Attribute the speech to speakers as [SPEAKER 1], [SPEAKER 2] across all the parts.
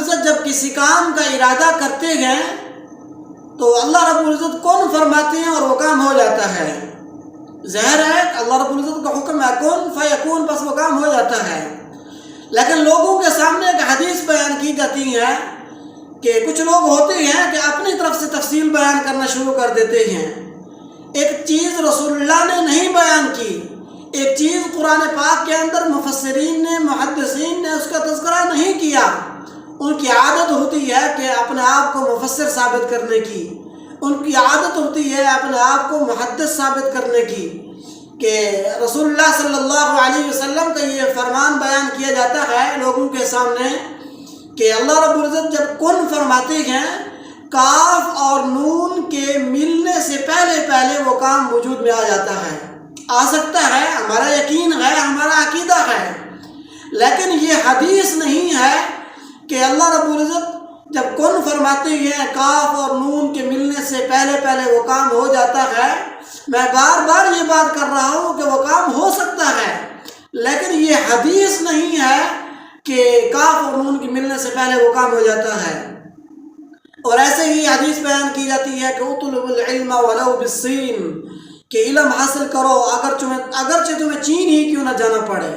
[SPEAKER 1] العزت جب کسی کام کا ارادہ کرتے ہیں تو اللہ رب العزت کون فرماتے ہیں اور وہ کام ہو جاتا ہے۔ ظاہر ہے کہ اللہ رب العزت کا حکم ہے کن فیکون، بس وہ کام ہو جاتا ہے۔ لیکن لوگوں کے سامنے ایک حدیث بیان کی جاتی ہے کہ کچھ لوگ ہوتے ہیں کہ اپنی طرف سے تفصیل بیان کرنا شروع کر دیتے ہیں۔ ایک چیز رسول اللہ نے نہیں بیان کی، ایک چیز قرآن پاک کے اندر مفسرین نے، محدثین نے اس کا تذکرہ نہیں کیا۔ ان کی عادت ہوتی ہے کہ اپنے آپ کو مفسر ثابت کرنے کی، ان کی عادت ہوتی ہے اپنے آپ کو محدث ثابت کرنے کی، کہ رسول اللہ صلی اللہ علیہ وسلم کا یہ فرمان بیان کیا جاتا ہے لوگوں کے سامنے کہ اللہ رب العزت جب کن فرماتے ہیں، کاف اور نون کے ملنے سے پہلے وہ کام وجود میں آ جاتا ہے، آ سکتا ہے، ہمارا یقین ہے، ہمارا عقیدہ ہے۔ لیکن یہ حدیث نہیں ہے کہ اللہ رب العزت جب کن فرماتے ہیں کاف اور نون کے ملنے سے پہلے وہ کام ہو جاتا ہے۔ میں بار بار یہ بات کر رہا ہوں کہ وہ کام ہو سکتا ہے، لیکن یہ حدیث نہیں ہے کہ کاف اور نون کے ملنے سے پہلے وہ کام ہو جاتا ہے۔ اور ایسے ہی حدیث بیان کی جاتی ہے کہ اطلب العلم ولو بالصین، کہ علم حاصل کرو اگرچہ تمہیں چین ہی کیوں نہ جانا پڑے۔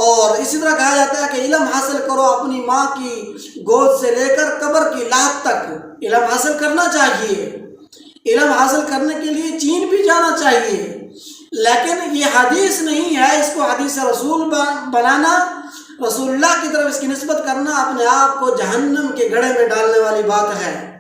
[SPEAKER 1] اور اسی طرح کہا جاتا ہے کہ علم حاصل کرو اپنی ماں کی گود سے لے کر قبر کی لحد تک علم حاصل کرنا چاہیے۔ علم حاصل کرنے کے لیے چین بھی جانا چاہیے، لیکن یہ حدیث نہیں ہے، اس کو حدیث رسول بنانا، رسول اللہ کی طرف اس کی نسبت کرنا اپنے آپ کو جہنم کے گڑھے میں ڈالنے والی بات ہے۔